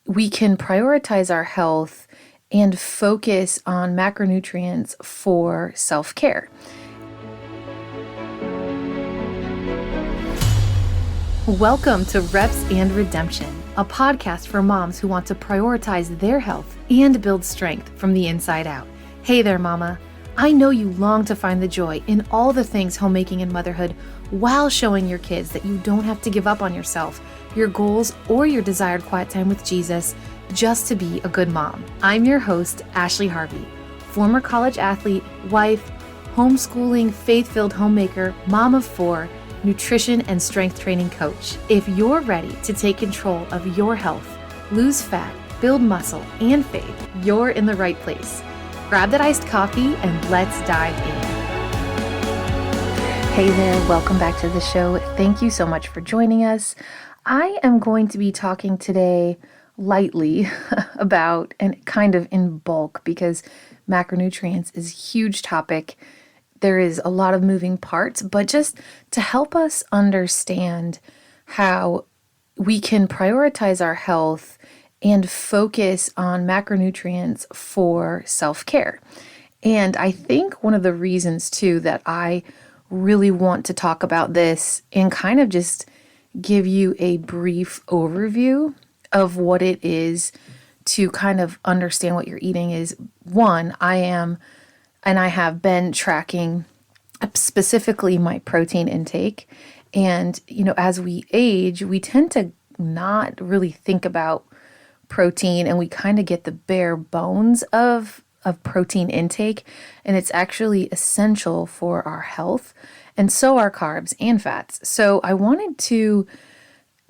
we can prioritize our health and focus on macronutrients for self-care. Welcome to Reps and Redemption, a podcast for moms who want to prioritize their health and build strength from the inside out. Hey there, mama. I know you long to find the joy in all the things homemaking and motherhood while showing your kids that you don't have to give up on yourself, your goals, or your desired quiet time with Jesus just to be a good mom. I'm your host, Ashley Harvey, former college athlete, wife, homeschooling, faith-filled homemaker, mom of 4, nutrition and strength training coach. If you're ready to take control of your health, lose fat, build muscle, and faith, you're in the right place. Grab that iced coffee and let's dive in. Hey there, welcome back to the show. Thank you so much for joining us. I am going to be talking today lightly about, and kind of in bulk, because macronutrients is a huge topic. There is a lot of moving parts, but just to help us understand how we can prioritize our health and focus on macronutrients for self-care. And I think one of the reasons too that I really want to talk about this and kind of just give you a brief overview of what it is to kind of understand what you're eating is, one, I have been tracking specifically my protein intake. And, as we age, we tend to not really think about protein, and we kind of get the bare bones of protein intake. And it's actually essential for our health, and so are carbs and fats. So I wanted to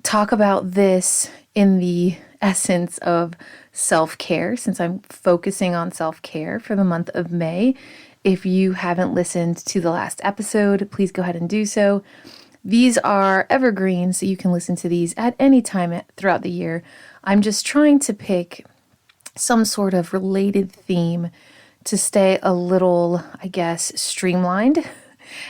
talk about this in the essence of self-care, since I'm focusing on self-care for the month of May. If you haven't listened to the last episode, please go ahead and do so. These are evergreen, so you can listen to these at any time throughout the year. I'm just trying to pick some sort of related theme to stay a little, streamlined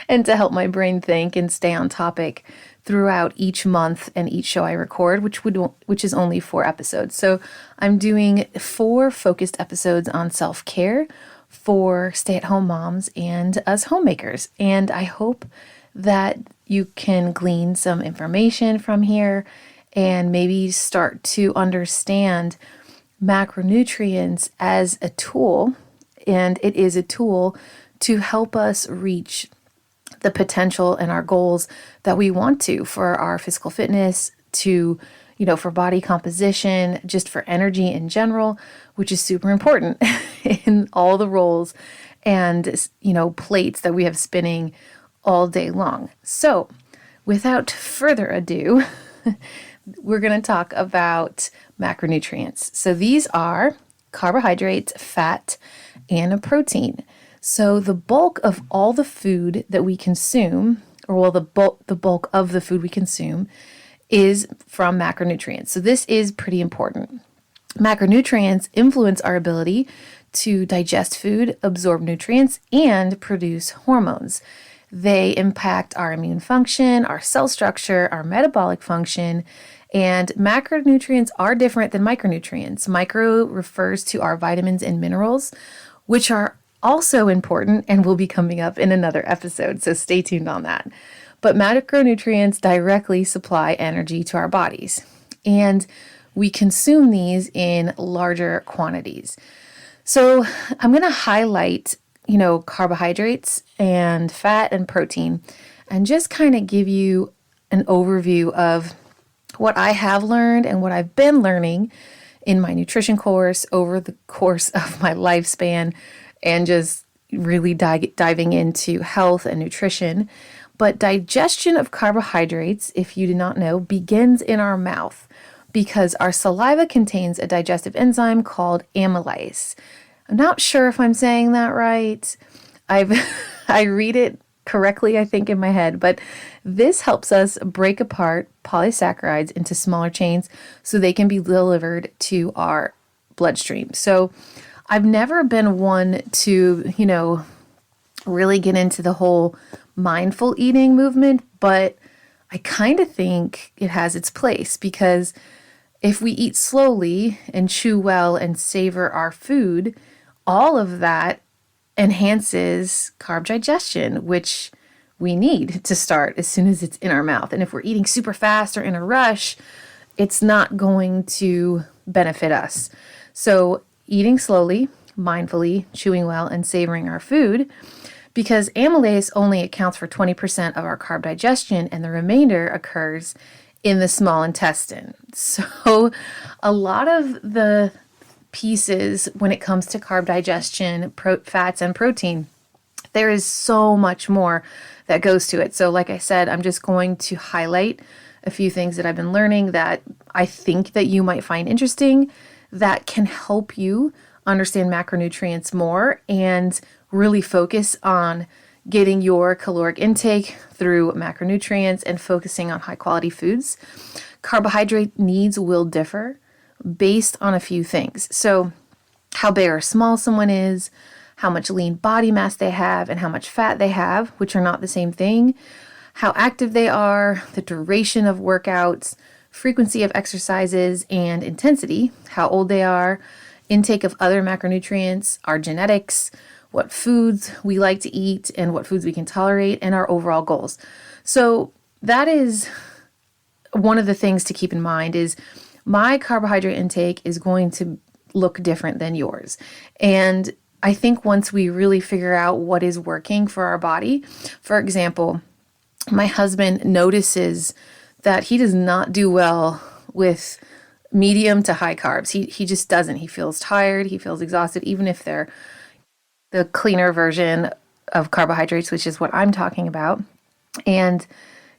and to help my brain think and stay on topic throughout each month and each show I record, which is only 4 episodes. So I'm doing 4 focused episodes on self-care for stay-at-home moms and us homemakers. And I hope that you can glean some information from here and maybe start to understand macronutrients as a tool. And it is a tool to help us reach the potential and our goals that we want to for our physical fitness, to, for body composition, just for energy in general, which is super important in all the roles and, plates that we have spinning all day long. So without further ado, we're going to talk about macronutrients. So these are carbohydrates, fat, and a protein. So the bulk of all the food that we consume, the bulk of the food we consume is from macronutrients. So this is pretty important. Macronutrients influence our ability to digest food, absorb nutrients, and produce hormones. They impact our immune function, our cell structure, our metabolic function, and macronutrients are different than micronutrients. Micro refers to our vitamins and minerals, which are also important and will be coming up in another episode, so stay tuned on that. But macronutrients directly supply energy to our bodies, and we consume these in larger quantities. So I'm going to highlight carbohydrates and fat and protein, and just kind of give you an overview of what I have learned and what I've been learning in my nutrition course over the course of my lifespan, and just really diving into health and nutrition. But digestion of carbohydrates, if you do not know, begins in our mouth because our saliva contains a digestive enzyme called amylase. I'm not sure if I'm saying that right. I read it correctly, I think, in my head, but this helps us break apart polysaccharides into smaller chains so they can be delivered to our bloodstream. So I've never been one to, really get into the whole mindful eating movement, but I kind of think it has its place because If we eat slowly and chew well and savor our food, all of that enhances carb digestion, which we need to start as soon as it's in our mouth. And if we're eating super fast or in a rush, it's not going to benefit us. So eating slowly, mindfully, chewing well, and savoring our food, because amylase only accounts for 20% of our carb digestion and the remainder occurs in the small intestine. So a lot of the pieces when it comes to carb digestion, fats, and protein, there is so much more that goes to it. So like I said, I'm just going to highlight a few things that I've been learning that I think that you might find interesting that can help you understand macronutrients more and really focus on getting your caloric intake through macronutrients and focusing on high quality foods. Carbohydrate needs will differ based on a few things. So how big or small someone is, how much lean body mass they have, and how much fat they have, which are not the same thing, how active they are, the duration of workouts, frequency of exercises, and intensity, how old they are, intake of other macronutrients, our genetics, what foods we like to eat and what foods we can tolerate, and our overall goals. So that is one of the things to keep in mind is my carbohydrate intake is going to look different than yours. And I think once we really figure out what is working for our body, for example, my husband notices that he does not do well with medium to high carbs. He just doesn't. He feels tired. He feels exhausted, even if they're the cleaner version of carbohydrates, which is what I'm talking about. And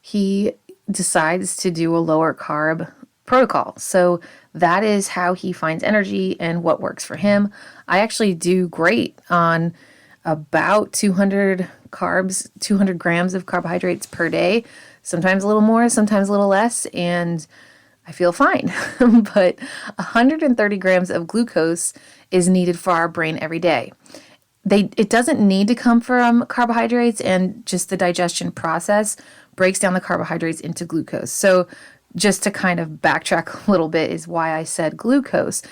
he decides to do a lower carb protocol. So that is how he finds energy and what works for him. I actually do great on about 200 carbs, 200 grams of carbohydrates per day, sometimes a little more, sometimes a little less, and I feel fine. But 130 grams of glucose is needed for our brain every day. It doesn't need to come from carbohydrates, and just the digestion process breaks down the carbohydrates into glucose. So just to kind of backtrack a little bit is why I said glucose.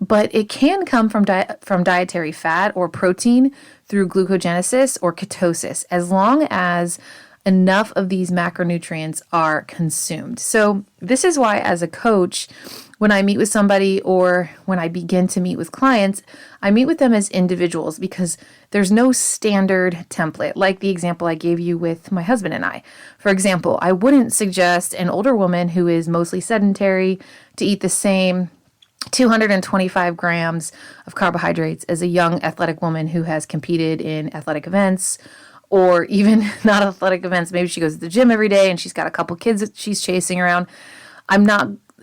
But it can come from dietary fat or protein through glucogenesis or ketosis, as long as enough of these macronutrients are consumed. So this is why, as a coach, when I meet with somebody or when I begin to meet with clients, I meet with them as individuals because there's no standard template, like the example I gave you with my husband and I. For example, I wouldn't suggest an older woman who is mostly sedentary to eat the same 225 grams of carbohydrates as a young athletic woman who has competed in athletic events, or even not athletic events. Maybe she goes to the gym every day and she's got a couple kids that she's chasing around.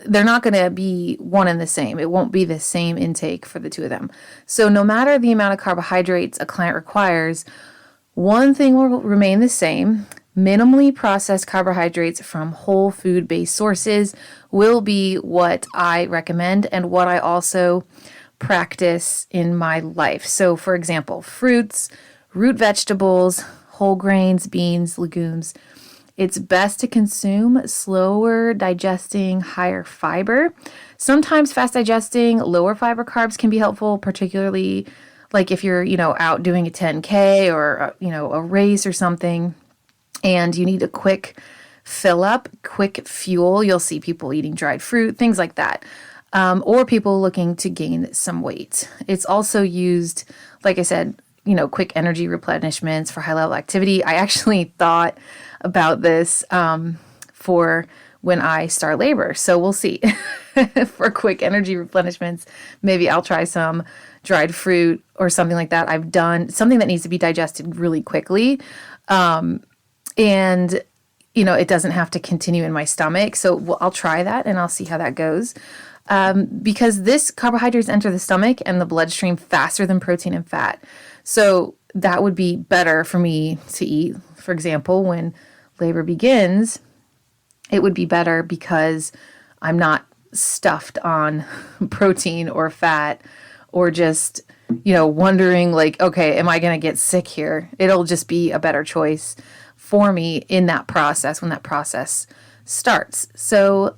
They're not going to be one and the same. It won't be the same intake for the two of them. So no matter the amount of carbohydrates a client requires, one thing will remain the same. Minimally processed carbohydrates from whole food-based sources will be what I recommend and what I also practice in my life. So for example, fruits, root vegetables, whole grains, beans, legumes. It's best to consume slower digesting, higher fiber. Sometimes fast digesting, lower fiber carbs can be helpful, particularly like if you're, out doing a 10K or, a race or something, and you need a quick fill up, quick fuel. You'll see people eating dried fruit, things like that. Or people looking to gain some weight. It's also used, like I said, quick energy replenishments for high level activity. I actually thought about this for when I start labor. So we'll see. For quick energy replenishments, maybe I'll try some dried fruit or something like that. I've done something that needs to be digested really quickly. And it doesn't have to continue in my stomach. So I'll try that and I'll see how that goes. Because this carbohydrates enter the stomach and the bloodstream faster than protein and fat. So that would be better for me to eat. For example, when labor begins, it would be better because I'm not stuffed on protein or fat or just, wondering like, okay, am I going to get sick here? It'll just be a better choice for me in that process when that process starts. So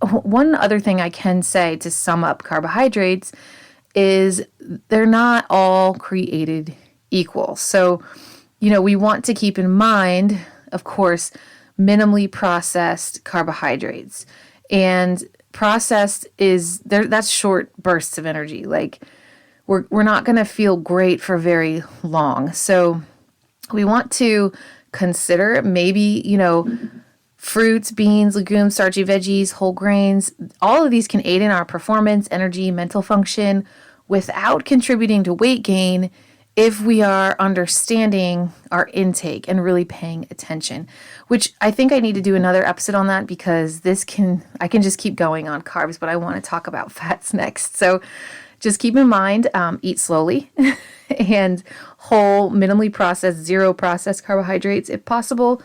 one other thing I can say to sum up carbohydrates is they're not all created equal. So, we want to keep in mind, of course, minimally processed carbohydrates. And processed is there, that's short bursts of energy. Like we're not going to feel great for very long. So we want to consider maybe, fruits, beans, legumes, starchy veggies, whole grains. All of these can aid in our performance, energy, mental function without contributing to weight gain if we are understanding our intake and really paying attention, which I think I need to do another episode on that because I can just keep going on carbs, but I want to talk about fats next. So just keep in mind, eat slowly and whole, minimally processed, zero processed carbohydrates if possible.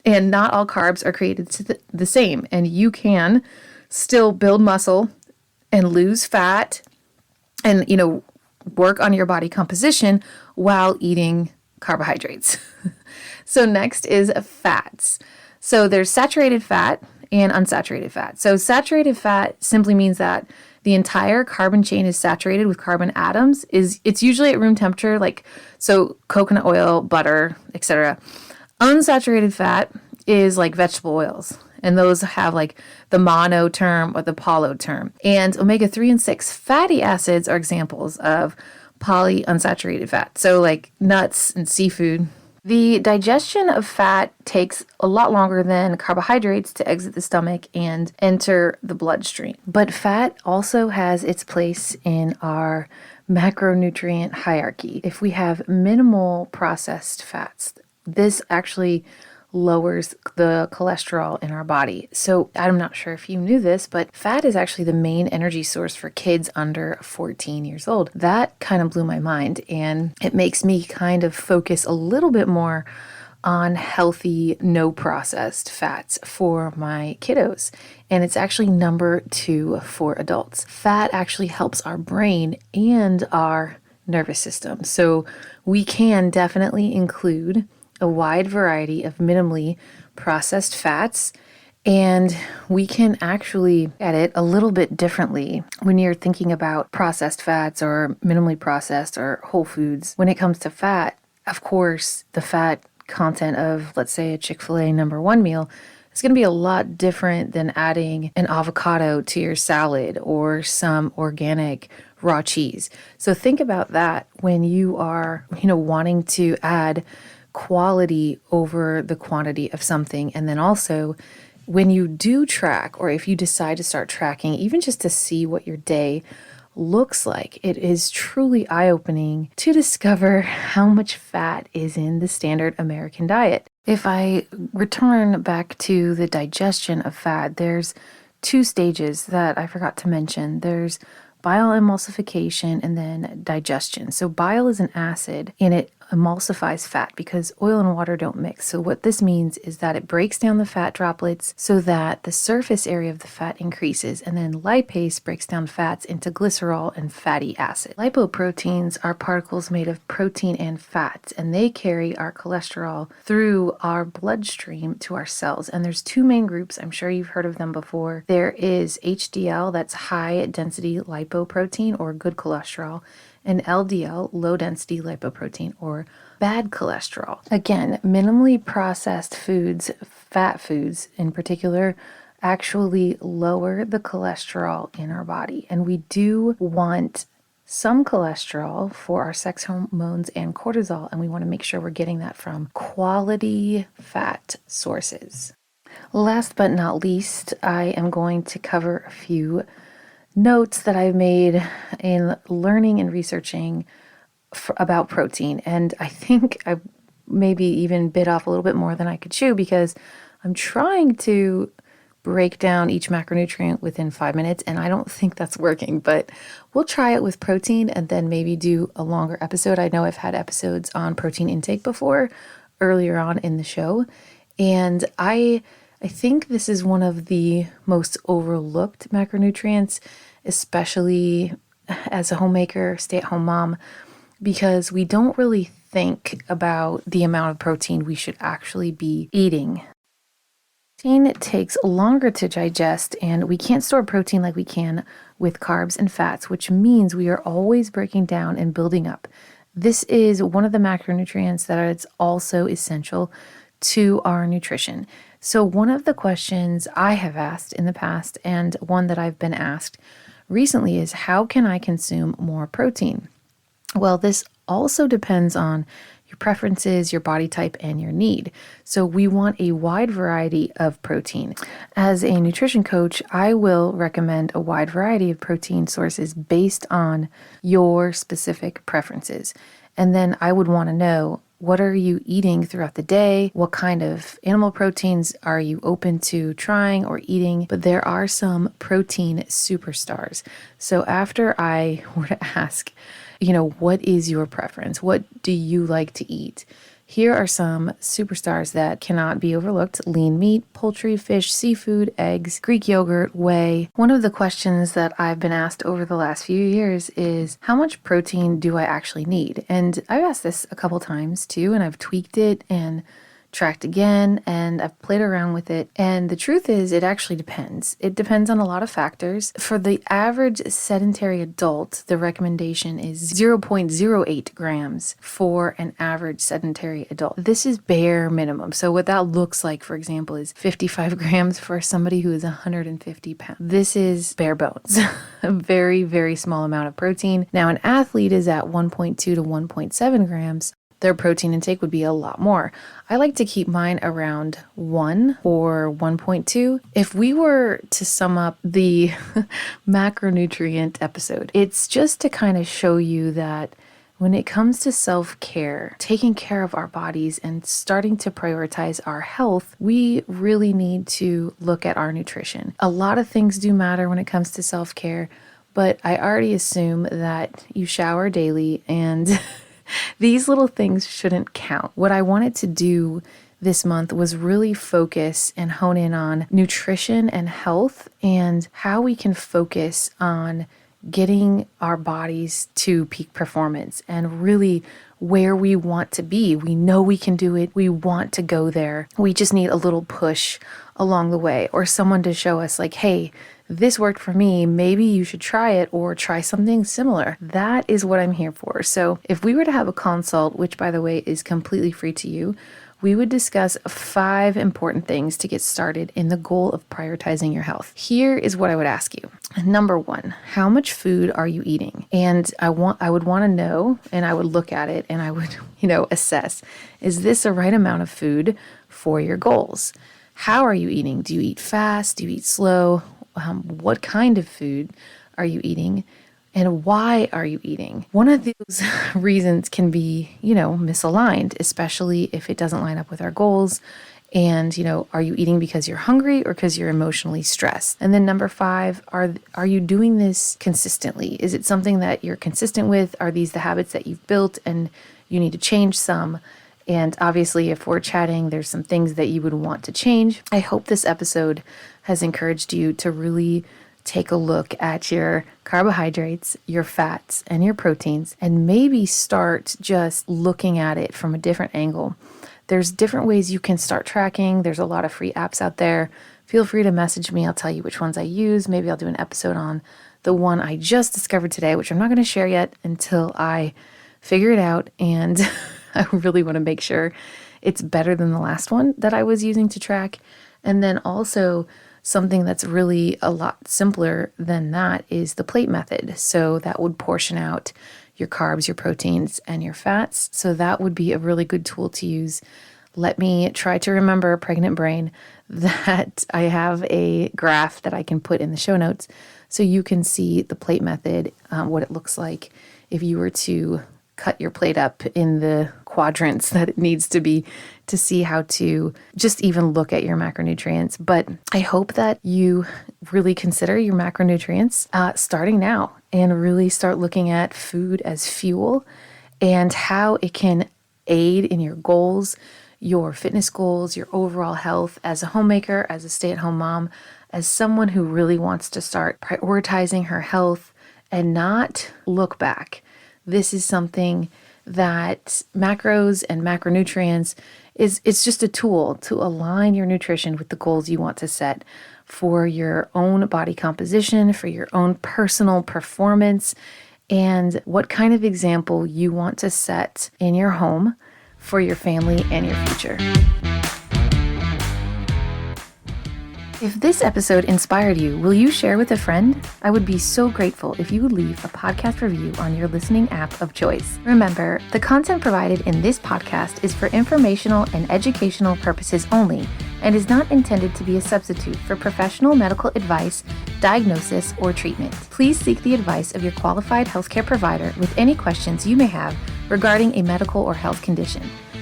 And not all carbs are created the same. And you can still build muscle and lose fat and, work on your body composition while eating carbohydrates. So next is fats. So there's saturated fat and unsaturated fat. So saturated fat simply means that the entire carbon chain is saturated with carbon atoms. It's usually at room temperature, like so coconut oil, butter, etc. Unsaturated fat is like vegetable oils, and those have like the mono term or the poly term. And omega-3 and 6 fatty acids are examples of polyunsaturated fat. So like nuts and seafood. The digestion of fat takes a lot longer than carbohydrates to exit the stomach and enter the bloodstream. But fat also has its place in our macronutrient hierarchy. If we have minimal processed fats, this actually lowers the cholesterol in our body. So I'm not sure if you knew this, but fat is actually the main energy source for kids under 14 years old. That kind of blew my mind, and it makes me kind of focus a little bit more on healthy, no processed fats for my kiddos. And it's actually number 2 for adults. Fat actually helps our brain and our nervous system. So we can definitely include a wide variety of minimally processed fats, and we can actually at it a little bit differently when you're thinking about processed fats or minimally processed or whole foods. When it comes to fat, of course, the fat content of, let's say, a Chick-fil-A number 1 meal is going to be a lot different than adding an avocado to your salad or some organic raw cheese. So think about that when you are, wanting to add quality over the quantity of something. And then also when you do track, or if you decide to start tracking, even just to see what your day looks like, it is truly eye-opening to discover how much fat is in the standard American diet. If I return back to the digestion of fat, there's 2 stages that I forgot to mention. There's bile emulsification and then digestion. So bile is an acid and it emulsifies fat because oil and water don't mix. So what this means is that it breaks down the fat droplets so that the surface area of the fat increases, and then lipase breaks down fats into glycerol and fatty acid. Lipoproteins are particles made of protein and fats, and they carry our cholesterol through our bloodstream to our cells. And there's 2 main groups. I'm sure you've heard of them before. There is HDL, that's high density lipoprotein or good cholesterol, and LDL, low density lipoprotein or bad cholesterol. Again, minimally processed foods, fat foods in particular, actually lower the cholesterol in our body. And we do want some cholesterol for our sex hormones and cortisol, and we want to make sure we're getting that from quality fat sources. Last but not least, I am going to cover a few notes that I've made in learning and researching about protein. And I think I maybe even bit off a little bit more than I could chew because I'm trying to break down each macronutrient within 5 minutes, and I don't think that's working, but we'll try it with protein and then maybe do a longer episode. I know I've had episodes on protein intake before earlier on in the show, and I think this is one of the most overlooked macronutrients, especially as a homemaker, stay-at-home mom, because we don't really think about the amount of protein we should actually be eating. Protein takes longer to digest, and we can't store protein like we can with carbs and fats, which means we are always breaking down and building up. This is one of the macronutrients that is also essential to our nutrition. So, one of the questions I have asked in the past, and one that I've been asked recently, is how can I consume more protein? Well, this also depends on your preferences, your body type, and your need. So we want a wide variety of protein. As a nutrition coach, I will recommend a wide variety of protein sources based on your specific preferences. And then I would want to know, what are you eating throughout the day? What kind of animal proteins are you open to trying or eating? But there are some protein superstars. So after I were to ask, what is your preference? What do you like to eat? Here are some superstars that cannot be overlooked: lean meat, poultry, fish, seafood, eggs, Greek yogurt, whey. One of the questions that I've been asked over the last few years is, how much protein do I actually need? And I've asked this a couple times too, and I've tweaked it and tracked again, and I've played around with it. And the truth is, it actually depends. It depends on a lot of factors. For the average sedentary adult, the recommendation is 0.08 grams for an average sedentary adult. This is bare minimum. So what that looks like, for example, is 55 grams for somebody who is 150 pounds. This is bare bones. A very, very small amount of protein. Now, an athlete is at 1.2 to 1.7 grams. Their protein intake would be a lot more. I like to keep mine around 1 or 1.2. If we were to sum up the macronutrient episode, it's just to kind of show you that when it comes to self-care, taking care of our bodies and starting to prioritize our health, we really need to look at our nutrition. A lot of things do matter when it comes to self-care, but I already assume that you shower daily and these little things shouldn't count. What I wanted to do this month was really focus and hone in on nutrition and health and how we can focus on getting our bodies to peak performance and really where we want to be. We know we can do it. We want to go there. We just need a little push along the way, or someone to show us like, hey, this worked for me, maybe you should try it or try something similar. That is what I'm here for. So if we were to have a consult, which by the way is completely free to you, we would discuss 5 important things to get started in the goal of prioritizing your health. Here is what I would ask you. Number 1, how much food are you eating? And I would want to know, and I would look at it and I would, assess, is this the right amount of food for your goals? How are you eating? Do you eat fast? Do you eat slow? What kind of food are you eating? And why are you eating? One of those reasons can be, misaligned, especially if it doesn't line up with our goals. And, are you eating because you're hungry or because you're emotionally stressed? And then number 5, are you doing this consistently? Is it something that you're consistent with? Are these the habits that you've built and you need to change some? And obviously, if we're chatting, there's some things that you would want to change. I hope this episode has encouraged you to really take a look at your carbohydrates, your fats, and your proteins, and maybe start just looking at it from a different angle. There's different ways you can start tracking. There's a lot of free apps out there. Feel free to message me. I'll tell you which ones I use. Maybe I'll do an episode on the one I just discovered today, which I'm not going to share yet until I figure it out. And I really want to make sure it's better than the last one that I was using to track. And then also something that's really a lot simpler than that is the plate method. So that would portion out your carbs, your proteins, and your fats. So that would be a really good tool to use. Let me try to remember, pregnant brain, that I have a graph that I can put in the show notes so you can see the plate method, what it looks like if you were to cut your plate up in the quadrants that it needs to be to see how to just even look at your macronutrients. But I hope that you really consider your macronutrients starting now and really start looking at food as fuel and how it can aid in your goals, your fitness goals, your overall health as a homemaker, as a stay-at-home mom, as someone who really wants to start prioritizing her health and not look back. This is something that macros and macronutrients it's just a tool to align your nutrition with the goals you want to set for your own body composition, for your own personal performance, and what kind of example you want to set in your home for your family and your future. If this episode inspired you, will you share with a friend? I would be so grateful if you would leave a podcast review on your listening app of choice. Remember, the content provided in this podcast is for informational and educational purposes only and is not intended to be a substitute for professional medical advice, diagnosis, or treatment. Please seek the advice of your qualified healthcare provider with any questions you may have regarding a medical or health condition.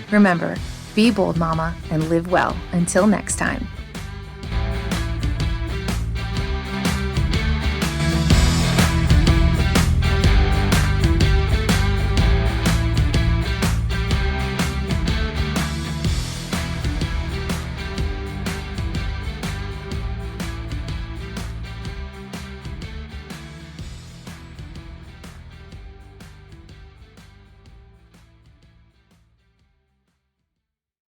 Remember, be bold, mama, and live well. Until next time.